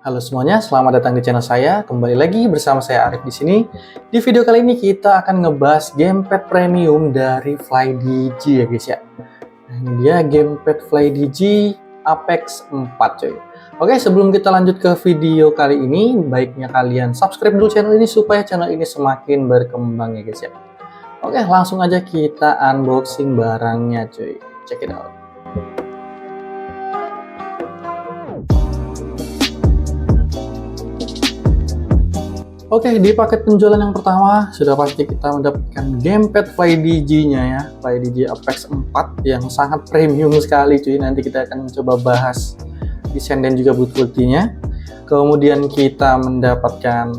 Halo semuanya, selamat datang di channel saya. Kembali lagi bersama saya Arif di sini. Di video kali ini kita akan ngebahas gamepad premium dari FlyDigi ya guys ya. Nah, ini dia gamepad FlyDigi Apex 4 coy. Oke, sebelum kita lanjut ke video kali ini, baiknya kalian subscribe dulu channel ini supaya channel ini semakin berkembang ya guys ya. Oke, langsung aja kita unboxing barangnya cuy. Check it out. Oke, di paket penjualan yang pertama sudah pasti kita mendapatkan gamepad FlyDigi-nya ya, FlyDigi Apex 4 yang sangat premium sekali cuy. Nanti kita akan coba bahas desain dan juga build quality-nya. Kemudian kita mendapatkan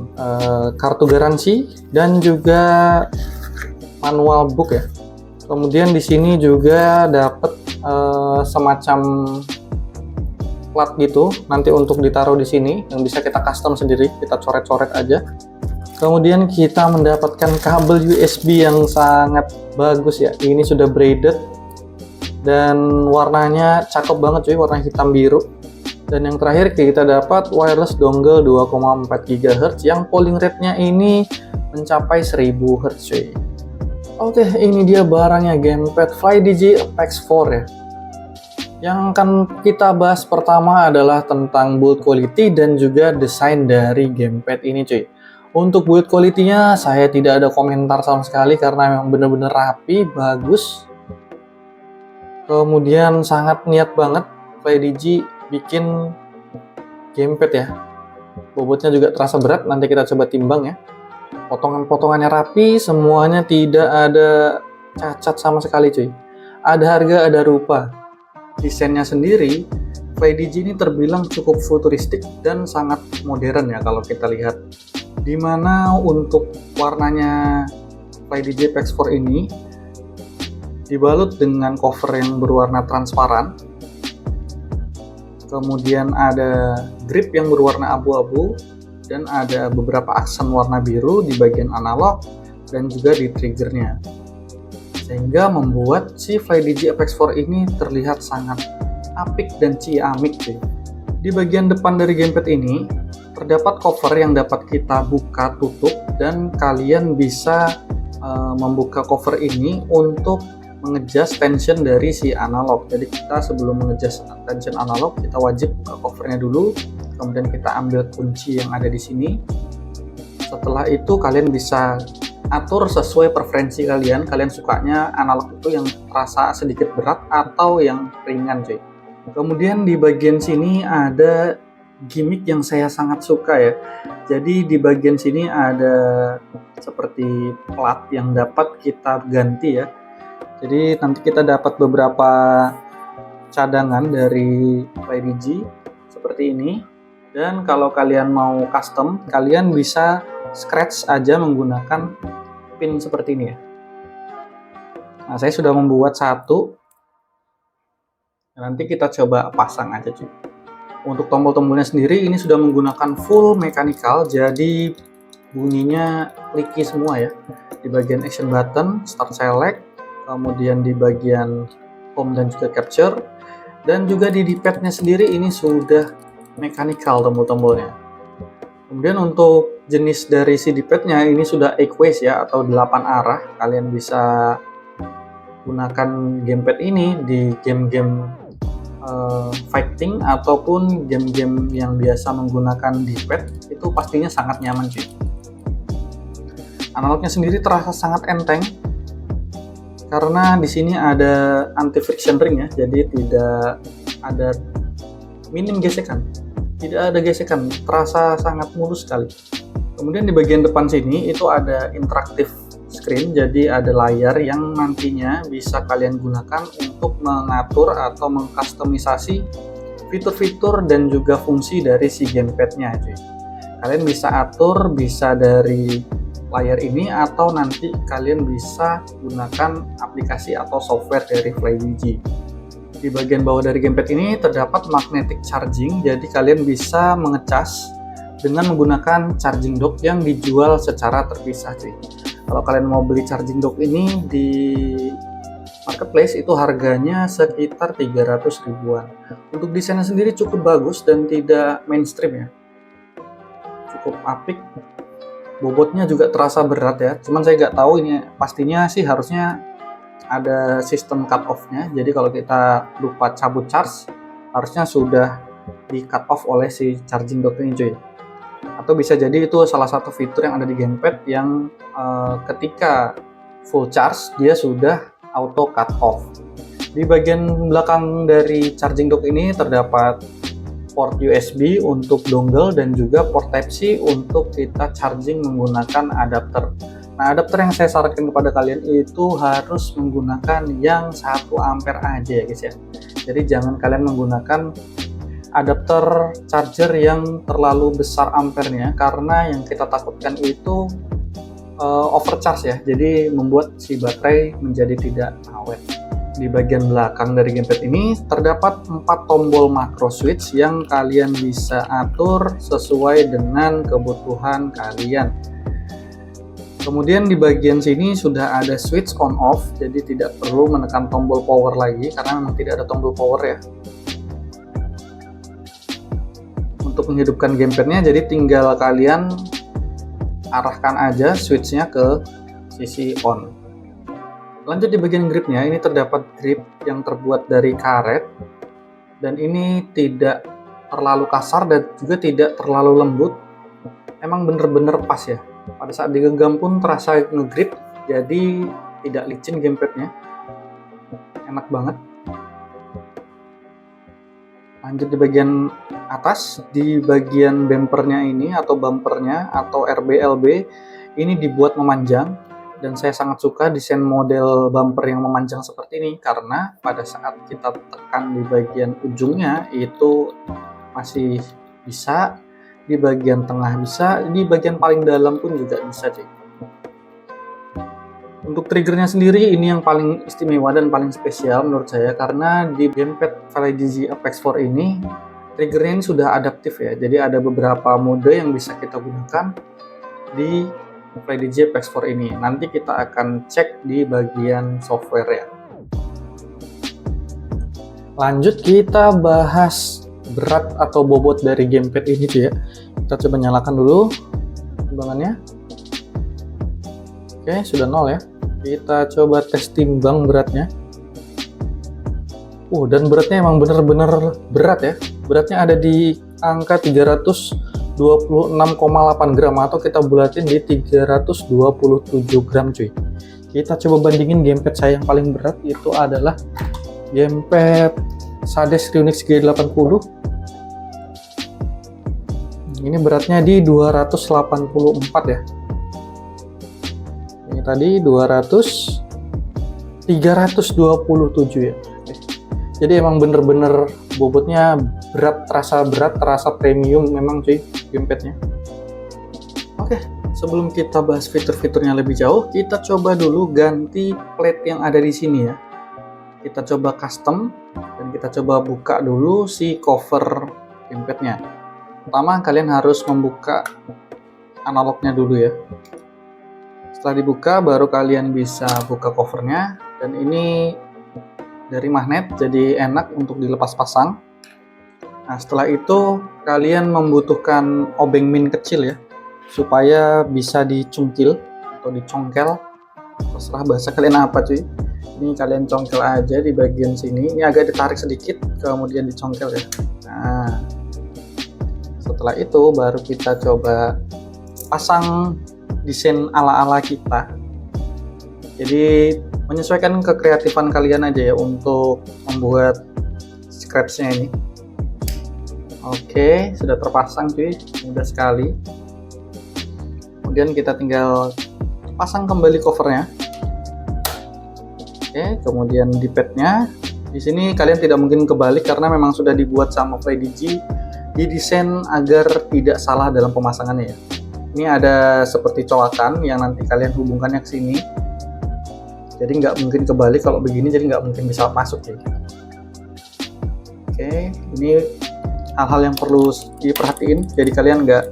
kartu garansi dan juga manual book ya. Kemudian di sini juga dapat semacam plat gitu, nanti untuk ditaruh di sini yang bisa kita custom sendiri, kita coret-coret aja. Kemudian kita mendapatkan kabel USB yang sangat bagus ya, ini sudah braided dan warnanya cakep banget cuy, warna hitam biru. Dan yang terakhir kita dapat wireless dongle 2,4 GHz yang polling rate-nya ini mencapai 1000 Hz cuy. Oke, ini dia barangnya, gamepad FlyDigi Apex 4 ya. Yang akan kita bahas pertama adalah tentang build quality dan juga desain dari gamepad ini cuy. Untuk build quality-nya saya tidak ada komentar sama sekali karena memang benar-benar rapi, bagus. Kemudian sangat niat banget FlyDigi bikin gamepad ya. Bobotnya juga terasa berat, nanti kita coba timbang ya. Potongan-potongannya rapi, semuanya tidak ada cacat sama sekali cuy. Ada harga, ada rupa. Desainnya sendiri, FlyDigi ini terbilang cukup futuristik dan sangat modern ya kalau kita lihat. Dimana untuk warnanya FlyDigi Apex 4 ini dibalut dengan cover yang berwarna transparan. Kemudian ada grip yang berwarna abu-abu dan ada beberapa aksen warna biru di bagian analog dan juga di triggernya. Sehingga membuat si FlyDigi Apex 4 ini terlihat sangat apik dan ciamik cuy. Di bagian depan dari gamepad ini terdapat cover yang dapat kita buka tutup dan kalian bisa membuka cover ini untuk mengejas tension dari si analog. Jadi kita sebelum mengejas tension analog kita wajib buka covernya dulu, kemudian kita ambil kunci yang ada di sini. Setelah itu kalian bisa atur sesuai preferensi kalian sukanya analog itu yang terasa sedikit berat atau yang ringan cuy. Kemudian di bagian sini ada gimmick yang saya sangat suka ya. Jadi di bagian sini ada seperti plat yang dapat kita ganti ya. Jadi nanti kita dapat beberapa cadangan dari FlyDigi seperti ini. Dan kalau kalian mau custom, kalian bisa scratch aja menggunakan pin seperti ini ya. Nah, saya sudah membuat satu. Nanti kita coba pasang aja cuy. Untuk tombol-tombolnya sendiri ini sudah menggunakan full mechanical, jadi bunyinya clicky semua ya. Di bagian action button, start select, kemudian di bagian home dan juga capture, dan juga di D-pad-nya sendiri ini sudah mechanical tombol-tombolnya. Kemudian untuk jenis dari si D-pad-nya ini sudah 8 ways ya, atau 8 arah. Kalian bisa gunakan gamepad ini di game-game fighting ataupun game-game yang biasa menggunakan D-pad, itu pastinya sangat nyaman cuy. Analognya sendiri terasa sangat enteng karena di sini ada anti friction ring ya, jadi tidak ada minim gesekan. Tidak ada gesekan, terasa sangat mulus sekali. Kemudian di bagian depan sini itu ada interaktif screen, jadi ada layar yang nantinya bisa kalian gunakan untuk mengatur atau mengkustomisasi fitur-fitur dan juga fungsi dari si gamepad-nya cuy. Kalian bisa atur, bisa dari layar ini atau nanti kalian bisa gunakan aplikasi atau software dari FlyDigi. Di bagian bawah dari gamepad ini terdapat magnetic charging, jadi kalian bisa mengecas dengan menggunakan charging dock yang dijual secara terpisah cuy. Kalau kalian mau beli charging dock ini di marketplace itu harganya sekitar 300 ribuan. Untuk desainnya sendiri cukup bagus dan tidak mainstream ya. cukup apik. Bobotnya juga terasa berat ya, cuman saya nggak tahu ini pastinya sih harusnya ada sistem cut off-nya. Jadi kalau kita lupa cabut charge, harusnya sudah di cut off oleh si charging dock ini cuy. Atau bisa jadi itu salah satu fitur yang ada di gamepad yang ketika full charge dia sudah auto cut off. Di bagian belakang dari charging dock ini terdapat port USB untuk dongle dan juga port Type-C untuk kita charging menggunakan adapter. Nah, adapter yang saya sarankan kepada kalian itu harus menggunakan yang 1 ampere aja ya guys ya. Jadi jangan kalian menggunakan adapter charger yang terlalu besar ampernya, karena yang kita takutkan itu overcharge ya. Jadi membuat si baterai menjadi tidak awet. Di bagian belakang dari gamepad ini terdapat 4 tombol macro switch yang kalian bisa atur sesuai dengan kebutuhan kalian. Kemudian di bagian sini sudah ada switch on off, jadi tidak perlu menekan tombol power lagi karena memang tidak ada tombol power ya. Untuk menghidupkan gamepadnya, jadi tinggal kalian arahkan aja switchnya ke sisi on. Lanjut di bagian gripnya, ini terdapat grip yang terbuat dari karet dan ini tidak terlalu kasar dan juga tidak terlalu lembut. Emang bener-bener pas ya. Pada saat digenggam pun terasa ngegrip, jadi tidak licin gamepadnya. Enak banget. Lanjut di bagian atas, di bagian bumpernya ini atau bumpernya atau RBLB ini dibuat memanjang. Dan saya sangat suka desain model bumper yang memanjang seperti ini karena pada saat kita tekan di bagian ujungnya itu masih bisa, di bagian tengah bisa, di bagian paling dalam pun juga bisa cuy. Untuk triggernya sendiri ini yang paling istimewa dan paling spesial menurut saya, karena di gamepad FlyDigi Apex 4 ini triggernya ini sudah adaptif ya. Jadi ada beberapa mode yang bisa kita gunakan di FlyDigi Apex 4 ini. Nanti kita akan cek di bagian software ya. Lanjut kita bahas berat atau bobot dari gamepad ini tuh ya. Kita coba nyalakan dulu timbangannya. Oke, sudah 0 ya. Kita coba tes timbang beratnya. Dan beratnya emang bener-bener berat ya. Beratnya ada di angka 326,8 gram atau kita bulatin di 327 gram cuy. Kita coba bandingin gamepad saya yang paling berat, itu adalah gamepad Sades Ryunix G80. Ini beratnya di 284 ya. Ini tadi 327 ya. Jadi emang bener-bener bobotnya berat, terasa premium memang cuy gamepadnya. Oke, sebelum kita bahas fitur-fiturnya lebih jauh, kita coba dulu ganti plate yang ada di sini ya. Kita coba custom dan kita coba buka dulu si cover gamepadnya. Pertama kalian harus membuka analognya dulu ya. Setelah dibuka baru kalian bisa buka covernya, dan ini dari magnet jadi enak untuk dilepas pasang. Nah setelah itu kalian membutuhkan obeng min kecil ya, supaya bisa dicungkil atau dicongkel, terserah bahasa kalian apa cuy. Ini kalian congkel aja di bagian sini, ini agak ditarik sedikit kemudian dicongkel ya. Nah setelah itu baru kita coba pasang desain ala-ala kita. Jadi menyesuaikan kekreatifan kalian aja ya untuk membuat scratch-nya ini. Oke, sudah terpasang cuy, mudah sekali. Kemudian kita tinggal pasang kembali covernya. Oke, kemudian di padnya, di sini kalian tidak mungkin kebalik karena memang sudah dibuat sama FlyDigi, didesain agar tidak salah dalam pemasangannya ya. Ini ada seperti coakan yang nanti kalian hubungkannya ke sini. Jadi nggak mungkin kebalik kalau begini, jadi nggak mungkin bisa masuk ya. Oke, ini hal-hal yang perlu diperhatiin, jadi kalian nggak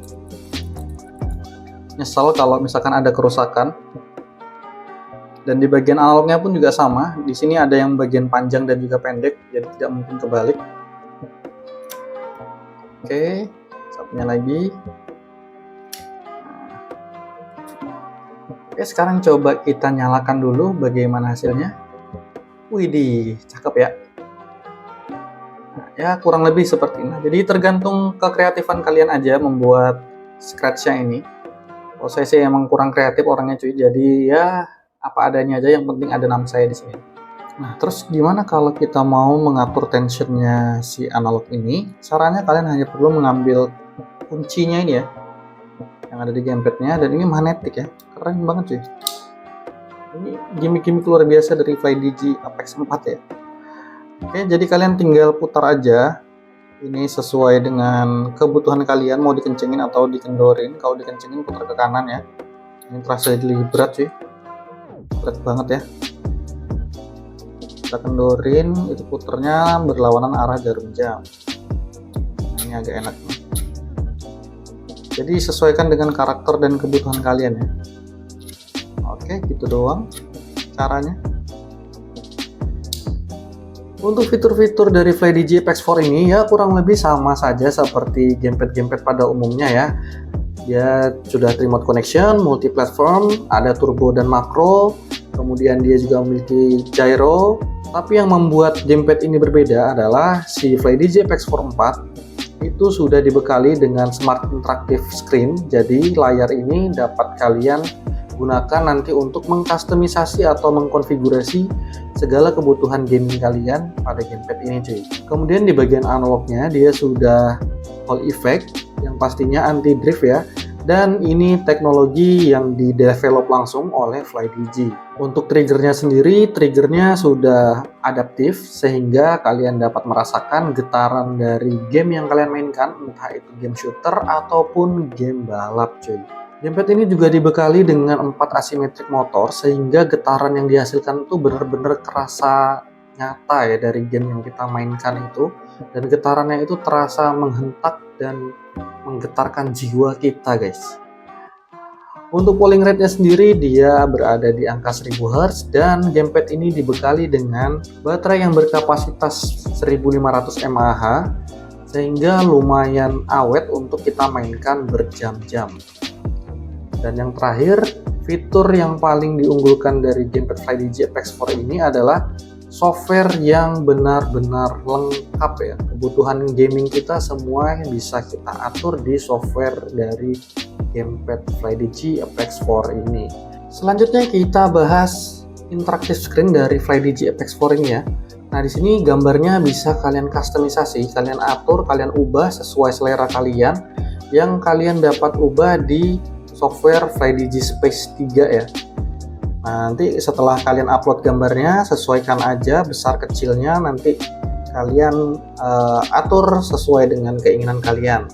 nyesel kalau misalkan ada kerusakan. Dan di bagian analognya pun juga sama, di sini ada yang bagian panjang dan juga pendek, jadi tidak mungkin kebalik. Oke, satunya lagi. Oke, sekarang coba kita nyalakan dulu bagaimana hasilnya. Widih, cakep ya. Nah, ya kurang lebih seperti ini. Jadi tergantung kekreatifan kalian aja membuat scratch-nya ini. Kalau saya sih emang kurang kreatif orangnya cuy. Jadi ya apa adanya aja, yang penting ada nama saya di sini. Nah, terus gimana kalau kita mau mengatur tensionnya si analog ini? Caranya kalian hanya perlu mengambil kuncinya ini ya, yang ada di gamepadnya, dan ini magnetik ya, keren banget cuy. Ini gimmick-gimmick luar biasa dari FlyDigi Apex 4 ya. Oke, jadi kalian tinggal putar aja. Ini sesuai dengan kebutuhan kalian, mau dikencengin atau dikendorin. Kalau dikencengin putar ke kanan ya. Ini terasa lebih berat cuy, berat banget ya. Kita kendorin, itu puternya berlawanan arah jarum jam. Nah, ini agak enak nih. Jadi sesuaikan dengan karakter dan kebutuhan kalian ya. Oke, gitu doang caranya. Untuk fitur-fitur dari FlyDigi Apex 4 ini ya kurang lebih sama saja seperti gamepad-gamepad pada umumnya ya. Dia sudah remote connection, multi-platform, ada turbo dan makro, kemudian dia juga memiliki gyro. Tapi yang membuat gamepad ini berbeda adalah si FlyDigi Apex 4 itu sudah dibekali dengan smart interactive screen. Jadi layar ini dapat kalian gunakan nanti untuk mengkustomisasi atau mengkonfigurasi segala kebutuhan gaming kalian pada gamepad ini cuy. Kemudian di bagian analognya dia sudah Hall effect yang pastinya anti drift ya. Dan ini teknologi yang di-develop langsung oleh FlyDigi. Untuk triggernya sendiri, triggernya sudah adaptif sehingga kalian dapat merasakan getaran dari game yang kalian mainkan, entah itu game shooter ataupun game balap cuy. Gamepad ini juga dibekali dengan 4 asymmetric motor sehingga getaran yang dihasilkan itu benar-benar kerasa nyata ya dari game yang kita mainkan itu, dan getarannya itu terasa menghentak dan menggetarkan jiwa kita guys. Untuk polling rate-nya sendiri dia berada di angka 1000 Hz dan gamepad ini dibekali dengan baterai yang berkapasitas 1500 mAh sehingga lumayan awet untuk kita mainkan berjam-jam. Dan yang terakhir, fitur yang paling diunggulkan dari gamepad FlyDigi Apex 4 ini adalah software yang benar-benar lengkap ya. Kebutuhan gaming kita semua bisa kita atur di software dari gamepad FlyDigi Apex 4 ini. Selanjutnya kita bahas interactive screen dari FlyDigi Apex 4 ini ya. Nah, di sini gambarnya bisa kalian kustomisasi, kalian atur, kalian ubah sesuai selera kalian yang kalian dapat ubah di software FlyDigi Space 3 ya. Nah, nanti setelah kalian upload gambarnya, sesuaikan aja besar kecilnya, nanti kalian atur sesuai dengan keinginan kalian.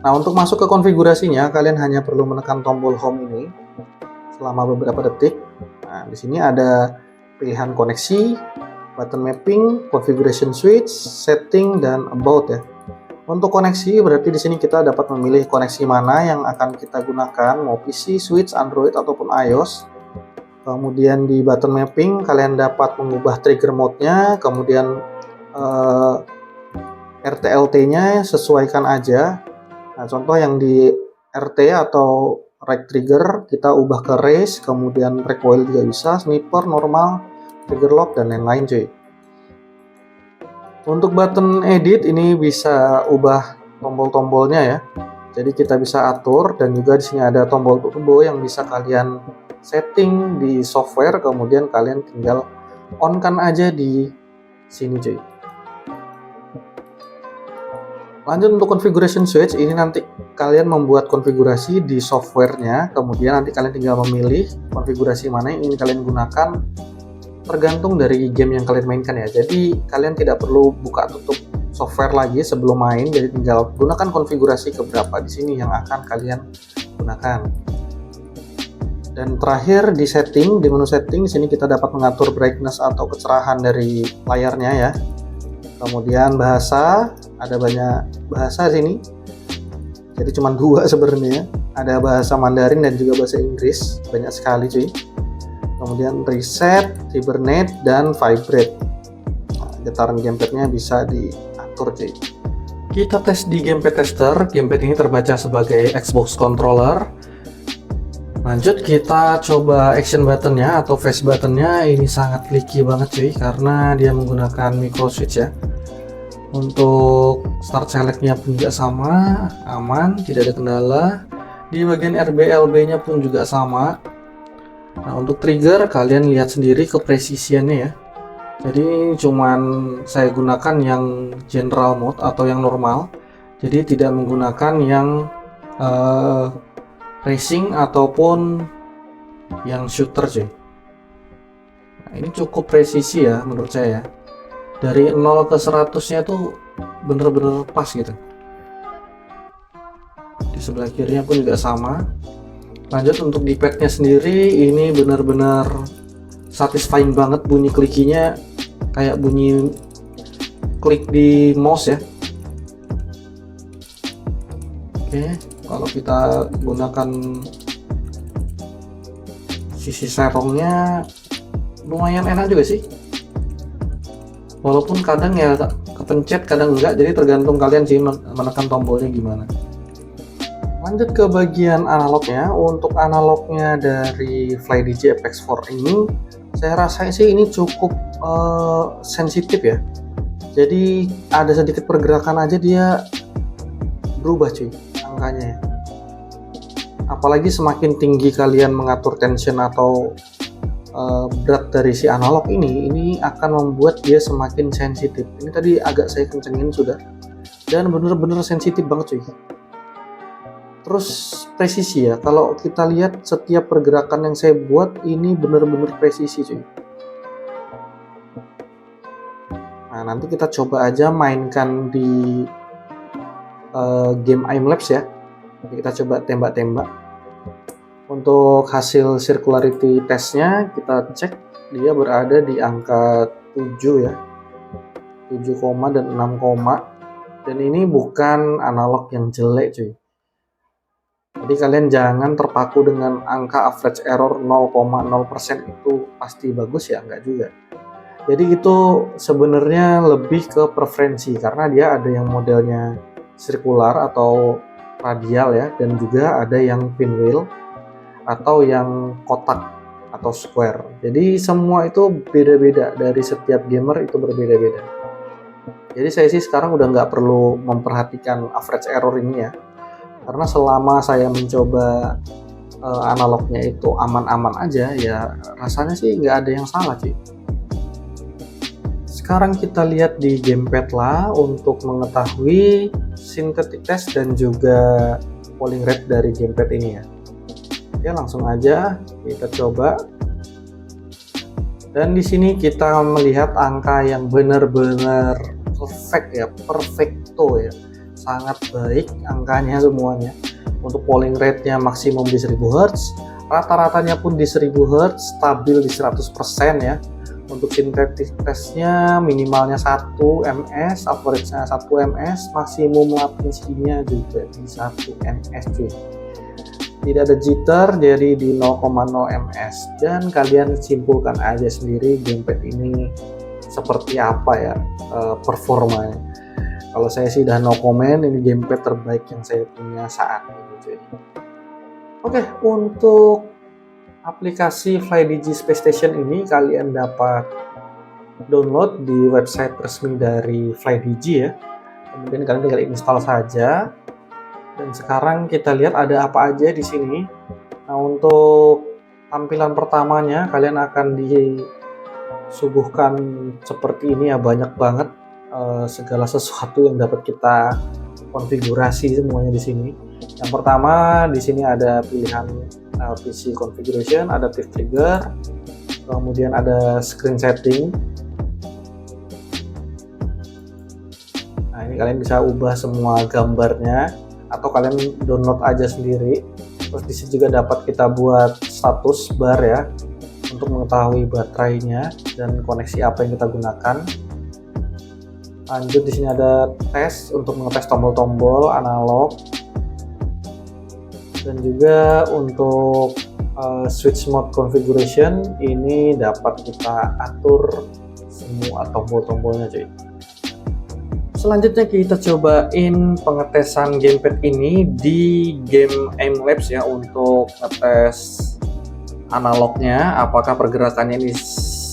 Nah, untuk masuk ke konfigurasinya, kalian hanya perlu menekan tombol home ini selama beberapa detik. Nah, di sini ada pilihan koneksi, button mapping, configuration switch, setting, dan about ya. Untuk koneksi berarti di sini kita dapat memilih koneksi mana yang akan kita gunakan, mau PC, Switch, Android ataupun iOS. Kemudian di button mapping kalian dapat mengubah trigger mode-nya, kemudian RTLT-nya sesuaikan aja. Nah, contoh yang di RT atau right trigger kita ubah ke race, kemudian recoil juga bisa, sniper, normal, trigger lock, dan lain-lain cuy. Untuk button edit ini bisa ubah tombol-tombolnya ya. Jadi kita bisa atur, dan juga di sini ada tombol turbo yang bisa kalian setting di software, kemudian kalian tinggal on-kan aja di sini cuy. Lanjut untuk configuration switch, ini nanti kalian membuat konfigurasi di softwarenya, kemudian nanti kalian tinggal memilih konfigurasi mana yang ingin kalian gunakan tergantung dari game yang kalian mainkan ya. Jadi kalian tidak perlu buka tutup software lagi sebelum main, jadi tinggal gunakan konfigurasi keberapa di sini yang akan kalian gunakan. Dan terakhir di setting, di menu setting di sini kita dapat mengatur brightness atau kecerahan dari layarnya ya. Kemudian bahasa, ada banyak bahasa sini. Jadi cuma 2 sebenarnya. Ada bahasa Mandarin dan juga bahasa Inggris, banyak sekali cuy. Kemudian reset, hibernate, dan vibrate. Nah, getaran gamepadnya bisa diatur cuy. Kita tes di gamepad tester. Gamepad ini terbaca sebagai Xbox controller. Lanjut kita coba action buttonnya atau face buttonnya. Ini sangat clicky banget cuy, karena dia menggunakan micro switch ya. Untuk start selectnya pun juga sama, aman, tidak ada kendala. Di bagian RBLB nya pun juga sama. Nah untuk trigger kalian lihat sendiri kepresisiannya ya. Jadi cuman saya gunakan yang general mode atau yang normal, jadi tidak menggunakan yang racing ataupun yang shooter cuy. Nah, ini cukup presisi ya menurut saya. Dari 0 ke 100 nya tuh bener-bener pas gitu. Di sebelah kirinya pun juga sama. Lanjut untuk di padnya sendiri, ini bener-bener satisfying banget, bunyi klikinya kayak bunyi klik di mouse ya. Oke, kalau kita gunakan sisi serongnya lumayan enak juga sih, walaupun kadang ya kepencet kadang enggak, jadi tergantung kalian sih menekan tombolnya gimana. Lanjut ke bagian analognya. Untuk analognya dari FlyDigi Apex 4 ini saya rasa sih ini cukup sensitif ya, jadi ada sedikit pergerakan aja dia berubah cuy angkanya ya. Apalagi semakin tinggi kalian mengatur tension atau berat dari si analog ini akan membuat dia semakin sensitif. Ini tadi agak saya kencengin sudah, dan bener-bener sensitif banget cuy. Terus presisi ya, kalau kita lihat setiap pergerakan yang saya buat ini bener-bener presisi cuy. Nah nanti kita coba aja mainkan di game Aimlabs ya. Jadi kita coba tembak-tembak. Untuk hasil circularity testnya kita cek, dia berada di angka 7 ya, 7, dan 6, dan ini bukan analog yang jelek cuy. Jadi kalian jangan terpaku dengan angka average error 0,0% itu pasti bagus ya, enggak juga. Jadi itu sebenarnya lebih ke preferensi, karena dia ada yang modelnya sirkular atau radial ya, dan juga ada yang pinwheel atau yang kotak atau square. Jadi semua itu beda-beda, dari setiap gamer itu berbeda-beda. Jadi saya sih sekarang udah nggak perlu memperhatikan average error ini ya, karena selama saya mencoba analognya itu aman-aman aja ya, rasanya sih nggak ada yang salah sih. Sekarang kita lihat di gamepad lah untuk mengetahui synthetic test dan juga polling rate dari gamepad ini ya. Oke, langsung aja kita coba. Dan di sini kita melihat angka yang benar-benar perfect ya, perfecto ya. Sangat baik angkanya semuanya. Untuk polling rate-nya maksimum di 1000 Hz, rata-ratanya pun di 1000 Hz, stabil di 100% ya. Untuk synthetic testnya minimalnya 1 ms, average-nya 1 ms, maksimum latensinya juga di 1 ms cuy. Tidak ada jitter, jadi di 0,0 ms, dan kalian simpulkan aja sendiri gamepad ini seperti apa ya performanya. Kalau saya sih udah no comment, ini gamepad terbaik yang saya punya saat ini cuy. Oke, untuk aplikasi FlyDigi Space Station ini kalian dapat download di website resmi dari FlyDigi ya. Kemudian kalian tinggal install saja. Dan sekarang kita lihat ada apa aja di sini. Nah, untuk tampilan pertamanya kalian akan disuguhkan seperti ini ya, banyak banget segala sesuatu yang dapat kita konfigurasi semuanya di sini. Yang pertama di sini ada pilihan PC configuration, adaptive trigger, kemudian ada screen setting. Nah ini kalian bisa ubah semua gambarnya atau kalian download aja sendiri. Terus di sini juga dapat kita buat status bar ya, untuk mengetahui baterainya dan koneksi apa yang kita gunakan. Lanjut di sini ada tes untuk mengetes tombol-tombol analog. Dan juga untuk switch mode configuration ini dapat kita atur semua tombol-tombolnya cuy. Selanjutnya kita cobain pengetesan gamepad ini di game Aim Labs ya, untuk ngetes analognya, apakah pergerakannya ini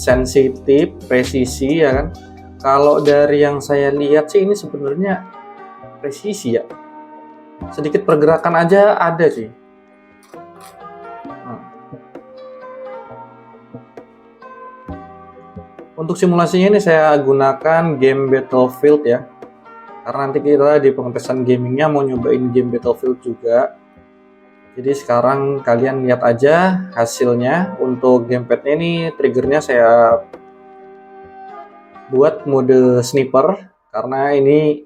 sensitif, presisi ya kan. Kalau dari yang saya lihat sih ini sebenarnya presisi ya, sedikit pergerakan aja ada sih. Untuk simulasinya ini saya gunakan game Battlefield ya, karena nanti kita di pengetesan gamingnya mau nyobain game Battlefield juga. Jadi sekarang kalian lihat aja hasilnya. Untuk gamepadnya ini triggernya saya buat mode sniper, karena ini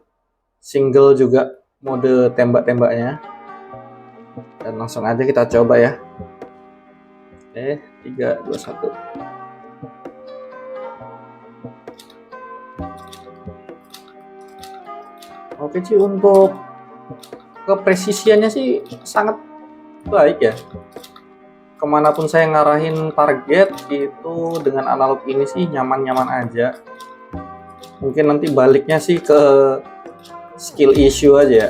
single juga mode tembak-tembaknya. Dan langsung aja kita coba ya. Oke, 3, 2, 1. Oke sih, untuk kepresisiannya sih sangat baik ya. Kemanapun saya ngarahin target itu dengan analog ini sih nyaman-nyaman aja. Mungkin nanti baliknya sih ke skill issue aja ya.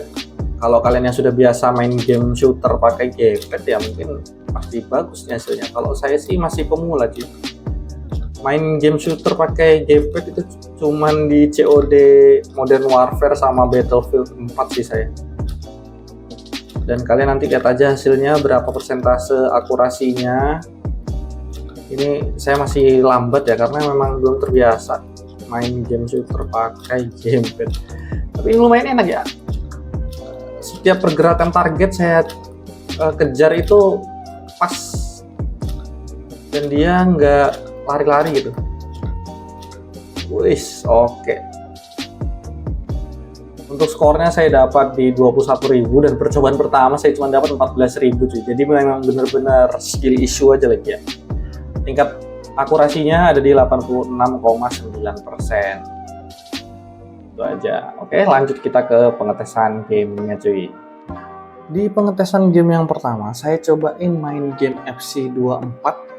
Kalau kalian yang sudah biasa main game shooter pakai gamepad ya mungkin pasti bagus hasilnya. Kalau saya sih masih pemula sih. Main game shooter pakai gamepad itu cuman di COD Modern Warfare sama Battlefield 4 sih saya. Dan kalian nanti lihat aja hasilnya berapa persentase akurasinya. Ini saya masih lambat ya, karena memang belum terbiasa main game shooter pakai gamepad. Tapi ini lumayan enak ya. Setiap pergerakan target saya kejar itu pas, dan dia nggak lari-lari gitu. Wis, oke. Untuk skornya saya dapat di 21.000, dan percobaan pertama saya cuma dapat 14.000 cuy. Jadi memang benar-benar skill issue aja lagi ya. Tingkat akurasinya ada di 86,9%. Itu aja. Oke, lanjut kita ke pengetesan gamenya cuy. Di pengetesan game yang pertama, saya cobain main game FC24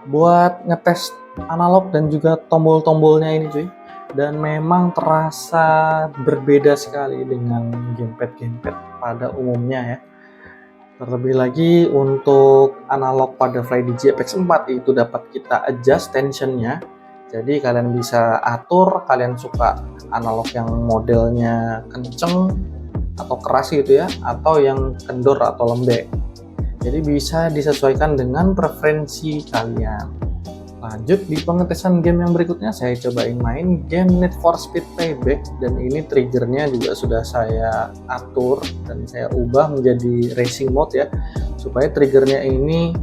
buat ngetes analog dan juga tombol-tombolnya ini cuy. Dan memang terasa berbeda sekali dengan gamepad-gamepad pada umumnya ya. Terlebih lagi untuk analog pada FlyDigi Apex 4 itu dapat kita adjust tensionnya. Jadi kalian bisa atur, kalian suka analog yang modelnya kenceng atau keras gitu ya, atau yang kendor atau lembek. Jadi bisa disesuaikan dengan preferensi kalian. Lanjut di pengetesan game yang berikutnya, saya cobain main game Need for Speed Payback, dan ini triggernya juga sudah saya atur dan saya ubah menjadi racing mode ya, supaya triggernya ini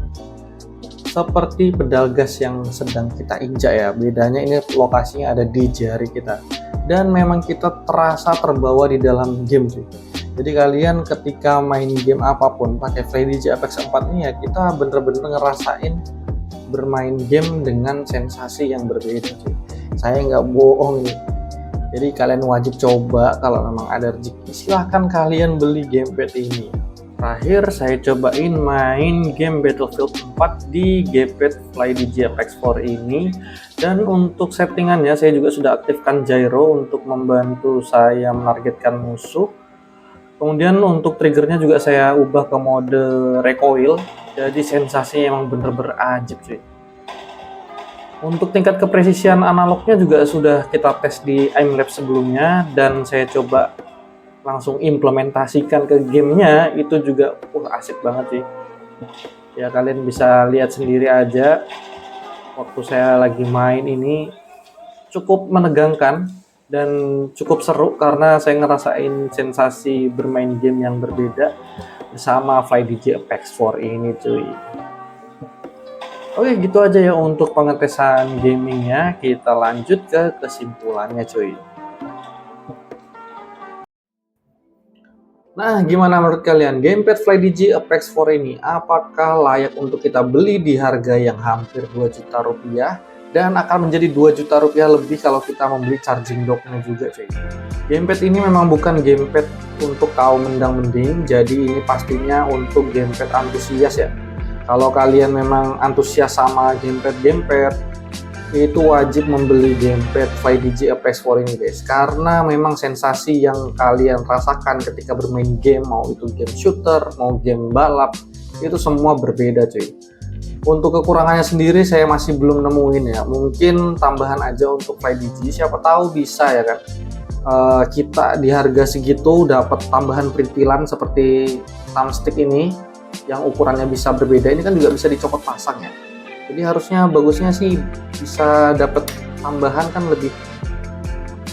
seperti pedal gas yang sedang kita injak ya. Bedanya ini lokasinya ada di jari kita, dan memang kita terasa terbawa di dalam game sih. Jadi kalian ketika main game apapun pakai FlyDigi Apex 4 ini ya, kita bener-bener ngerasain bermain game dengan sensasi yang berbeda sih. Saya nggak bohong nih. Jadi kalian wajib coba, kalau memang ada rezeki silahkan kalian beli gamepad ini. Terakhir saya cobain main game Battlefield 4 di gamepad FlyDigi Apex 4 ini. Dan untuk settingannya saya juga sudah aktifkan gyro untuk membantu saya menargetkan musuh. Kemudian untuk triggernya juga saya ubah ke mode recoil, jadi sensasinya emang bener-bener ajib cuy. Untuk tingkat kepresisian analognya juga sudah kita tes di Aim Lab sebelumnya, dan saya coba langsung implementasikan ke gamenya, itu juga asik banget sih. Ya kalian bisa lihat sendiri aja, waktu saya lagi main ini cukup menegangkan dan cukup seru, karena saya ngerasain sensasi bermain game yang berbeda bersama FlyDigi Apex 4 ini cuy. Oke, gitu aja ya untuk pengetesan gamingnya. Kita lanjut ke kesimpulannya cuy. Nah, gimana menurut kalian gamepad FlyDigi Apex 4 ini? Apakah layak untuk kita beli di harga yang hampir 2 juta rupiah? Dan akan menjadi 2 juta rupiah lebih kalau kita membeli charging docknya juga cuy. Gamepad ini memang bukan gamepad untuk kaum mendang-mending, jadi ini pastinya untuk gamepad antusias ya. Kalau kalian memang antusias sama gamepad itu wajib membeli gamepad FlyDigi Apex 4 ini guys, karena memang sensasi yang kalian rasakan ketika bermain game, mau itu game shooter, mau game balap, itu semua berbeda cuy. Untuk kekurangannya sendiri saya masih belum nemuin ya, mungkin tambahan aja untuk FlyDigi, siapa tahu bisa ya kan. Kita di harga segitu dapat tambahan perintilan seperti thumbstick ini yang ukurannya bisa berbeda, ini kan juga bisa dicopot pasang ya. Jadi harusnya bagusnya sih bisa dapat tambahan kan lebih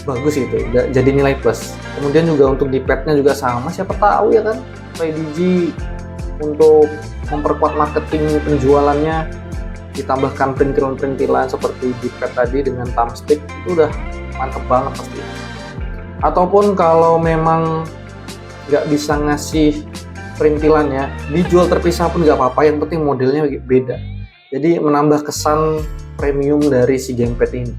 bagus gitu, jadi nilai plus. Kemudian juga untuk di padnya juga sama, siapa tahu ya kan FlyDigi untuk memperkuat marketing penjualannya ditambahkan perintilan-perintilan seperti di pad tadi dengan thumbstick, itu udah mantep banget pasti. Ataupun kalau memang nggak bisa ngasih perintilannya, dijual terpisah pun nggak apa-apa, yang penting modelnya beda. Jadi menambah kesan premium dari si gamepad ini.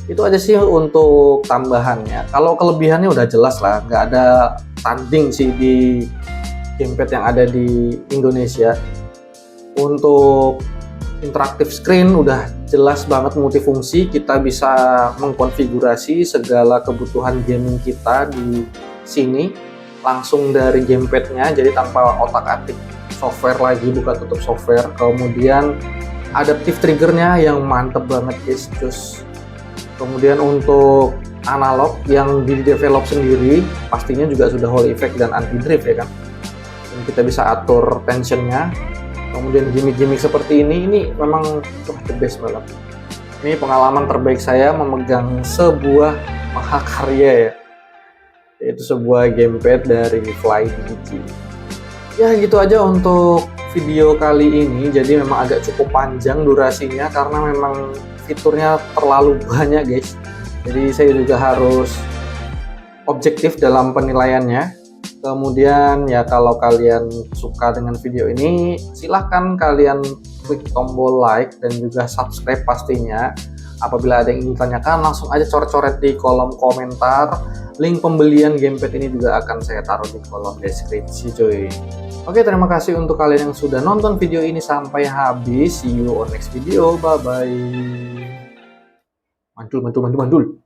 Itu aja sih untuk tambahannya. Kalau kelebihannya udah jelas lah, nggak ada tanding sih di gamepad yang ada di Indonesia. Untuk interactive screen udah jelas banget multifungsi, kita bisa mengkonfigurasi segala kebutuhan gaming kita di sini langsung dari gamepadnya, jadi tanpa otak-atik software lagi, buka tutup software. Kemudian adaptive triggernya yang mantep banget guys, cus. Kemudian untuk analog yang di develop sendiri, pastinya juga sudah Hall effect dan anti drift ya kan. Dan kita bisa atur tensionnya. Kemudian gimmick-gimmick seperti ini memang the best banget. Ini pengalaman terbaik saya memegang sebuah mahakarya ya, yaitu sebuah gamepad dari FlyDigi. Ya gitu aja untuk video kali ini, jadi memang agak cukup panjang durasinya karena memang fiturnya terlalu banyak guys. Jadi saya juga harus objektif dalam penilaiannya. Kemudian ya kalau kalian suka dengan video ini, silahkan kalian klik tombol like dan juga subscribe pastinya. Apabila ada yang ingin ditanyakan, langsung aja coret-coret di kolom komentar. Link pembelian gamepad ini juga akan saya taruh di kolom deskripsi cuy. Oke, terima kasih untuk kalian yang sudah nonton video ini sampai habis. See you on next video. Bye bye. Mantul.